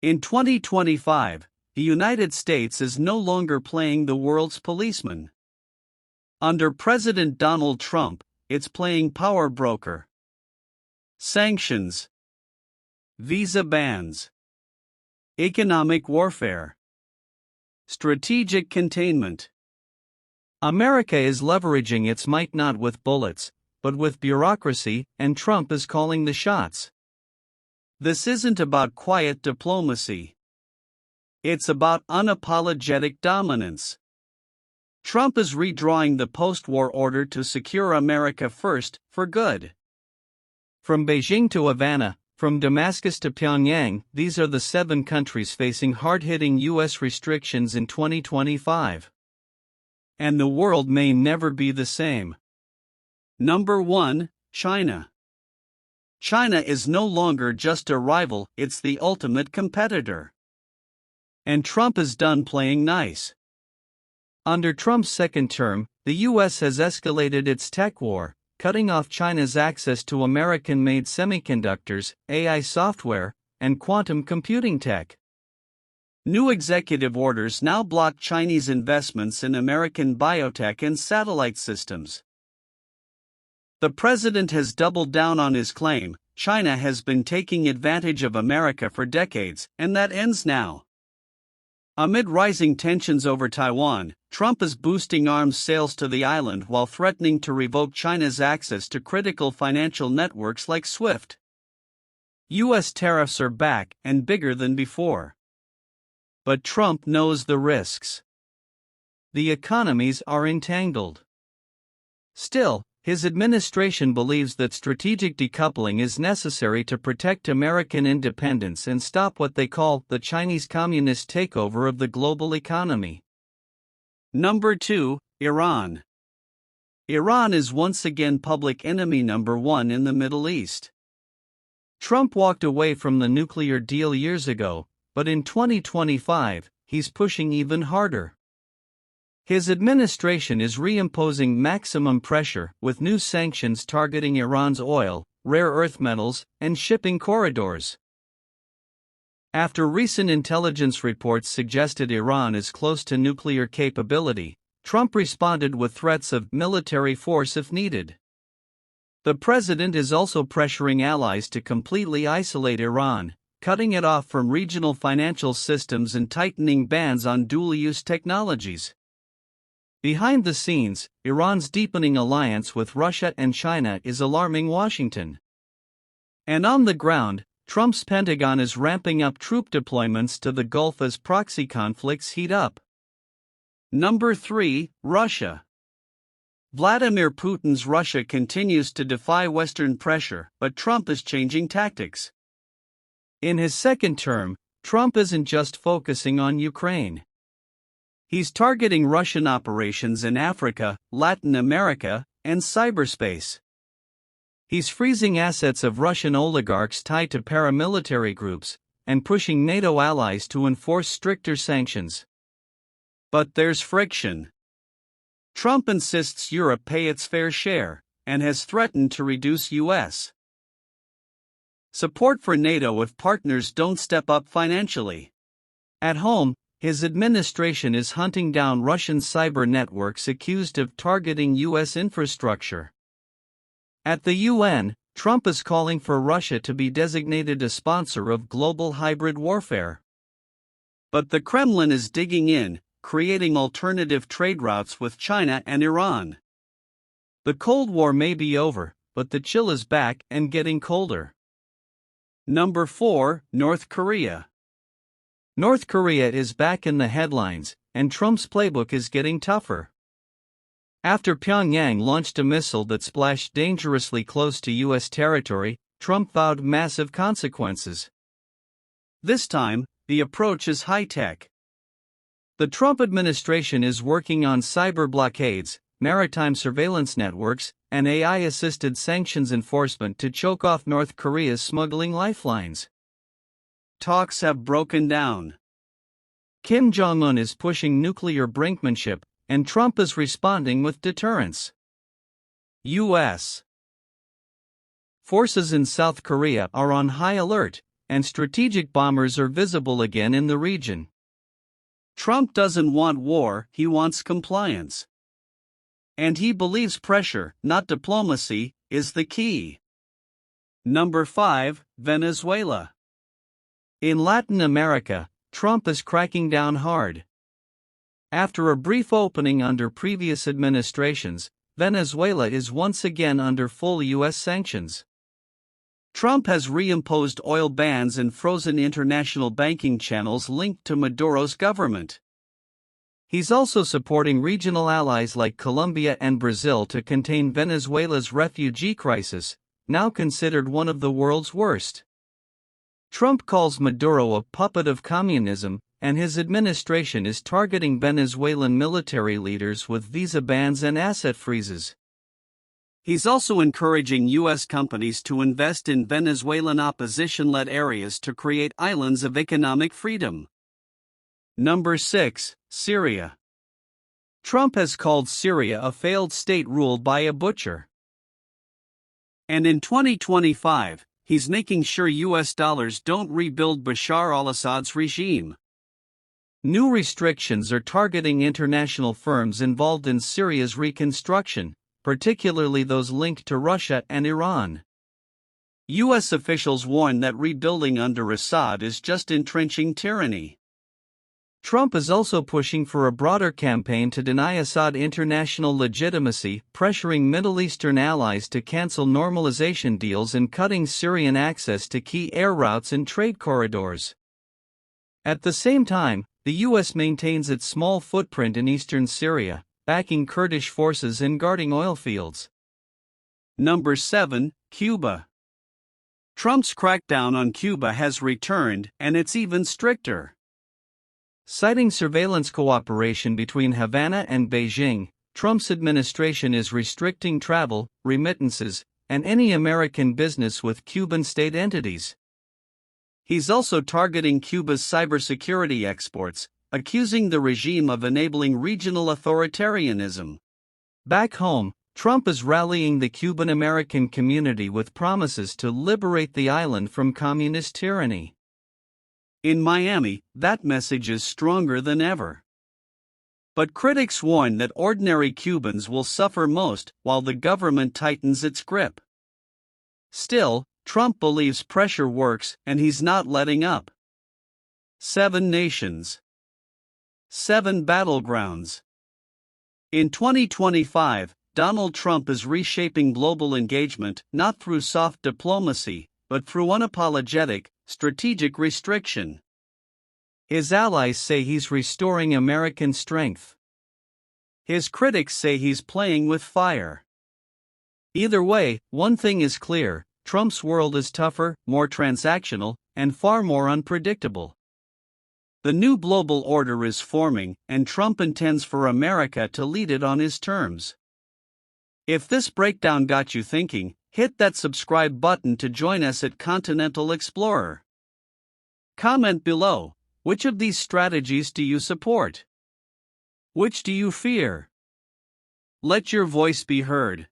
In 2025, the United States is no longer playing the world's policeman. Under President Donald Trump, it's playing power broker. Sanctions, visa bans, economic warfare, strategic containment. America is leveraging its might not with bullets, but with bureaucracy, and Trump is calling the shots. This isn't about quiet diplomacy. It's about unapologetic dominance. Trump is redrawing the post-war order to secure America first, for good. From Beijing to Havana, from Damascus to Pyongyang, these are the 7 countries facing hard-hitting U.S. restrictions in 2025. And the world may never be the same. Number 1, China. China is no longer just a rival, it's the ultimate competitor. And Trump is done playing nice. Under Trump's second term, the U.S. has escalated its tech war, cutting off China's access to American-made semiconductors, AI software, and quantum computing tech. New executive orders now block Chinese investments in American biotech and satellite systems. The president has doubled down on his claim, China has been taking advantage of America for decades, and that ends now. Amid rising tensions over Taiwan, Trump is boosting arms sales to the island while threatening to revoke China's access to critical financial networks like SWIFT. U.S. tariffs are back and bigger than before. But Trump knows the risks. The economies are entangled. Still, his administration believes that strategic decoupling is necessary to protect American independence and stop what they call the Chinese communist takeover of the global economy. Number 2, Iran. Iran is once again public enemy number 1 in the Middle East. Trump walked away from the nuclear deal years ago, but in 2025, he's pushing even harder. His administration is reimposing maximum pressure with new sanctions targeting Iran's oil, rare earth metals, and shipping corridors. After recent intelligence reports suggested Iran is close to nuclear capability, Trump responded with threats of military force if needed. The president is also pressuring allies to completely isolate Iran, cutting it off from regional financial systems and tightening bans on dual-use technologies. Behind the scenes, Iran's deepening alliance with Russia and China is alarming Washington. And on the ground, Trump's Pentagon is ramping up troop deployments to the Gulf as proxy conflicts heat up. Number 3, Russia. Vladimir Putin's Russia continues to defy Western pressure, but Trump is changing tactics. In his second term, Trump isn't just focusing on Ukraine. He's targeting Russian operations in Africa, Latin America, and cyberspace. He's freezing assets of Russian oligarchs tied to paramilitary groups, and pushing NATO allies to enforce stricter sanctions. But there's friction. Trump insists Europe pay its fair share, and has threatened to reduce U.S. support for NATO if partners don't step up financially. At home, his administration is hunting down Russian cyber networks accused of targeting U.S. infrastructure. At the UN, Trump is calling for Russia to be designated a sponsor of global hybrid warfare. But the Kremlin is digging in, creating alternative trade routes with China and Iran. The Cold War may be over, but the chill is back and getting colder. Number 4, North Korea. North Korea is back in the headlines, and Trump's playbook is getting tougher. After Pyongyang launched a missile that splashed dangerously close to U.S. territory, Trump vowed massive consequences. This time, the approach is high-tech. The Trump administration is working on cyber blockades, maritime surveillance networks, and AI-assisted sanctions enforcement to choke off North Korea's smuggling lifelines. Talks have broken down. Kim Jong-un is pushing nuclear brinkmanship, and Trump is responding with deterrence. U.S. forces in South Korea are on high alert, and strategic bombers are visible again in the region. Trump doesn't want war, he wants compliance. And he believes pressure, not diplomacy, is the key. Number 5, Venezuela. In Latin America, Trump is cracking down hard. After a brief opening under previous administrations, Venezuela is once again under full U.S. sanctions. Trump has reimposed oil bans and frozen international banking channels linked to Maduro's government. He's also supporting regional allies like Colombia and Brazil to contain Venezuela's refugee crisis, now considered one of the world's worst. Trump calls Maduro a puppet of communism, and his administration is targeting Venezuelan military leaders with visa bans and asset freezes. He's also encouraging U.S. companies to invest in Venezuelan opposition-led areas to create islands of economic freedom. Number 6, Syria. Trump has called Syria a failed state ruled by a butcher. And in 2025, he's making sure U.S. dollars don't rebuild Bashar al-Assad's regime. New restrictions are targeting international firms involved in Syria's reconstruction, particularly those linked to Russia and Iran. U.S. officials warn that rebuilding under Assad is just entrenching tyranny. Trump is also pushing for a broader campaign to deny Assad international legitimacy, pressuring Middle Eastern allies to cancel normalization deals and cutting Syrian access to key air routes and trade corridors. At the same time, the U.S. maintains its small footprint in eastern Syria, backing Kurdish forces and guarding oil fields. Number 7, Cuba. Trump's crackdown on Cuba has returned, and it's even stricter. Citing surveillance cooperation between Havana and Beijing, Trump's administration is restricting travel, remittances, and any American business with Cuban state entities. He's also targeting Cuba's cybersecurity exports, accusing the regime of enabling regional authoritarianism. Back home, Trump is rallying the Cuban American community with promises to liberate the island from communist tyranny. In Miami, that message is stronger than ever. But critics warn that ordinary Cubans will suffer most while the government tightens its grip. Still, Trump believes pressure works and he's not letting up. 7 nations. 7 battlegrounds. In 2025, Donald Trump is reshaping global engagement not through soft diplomacy, but through unapologetic, strategic restriction. His allies say he's restoring American strength. His critics say he's playing with fire. Either way, one thing is clear: Trump's world is tougher, more transactional, and far more unpredictable. The new global order is forming, and Trump intends for America to lead it on his terms. If this breakdown got you thinking, hit that subscribe button to join us at Continental Explorer. Comment below, which of these strategies do you support? Which do you fear? Let your voice be heard.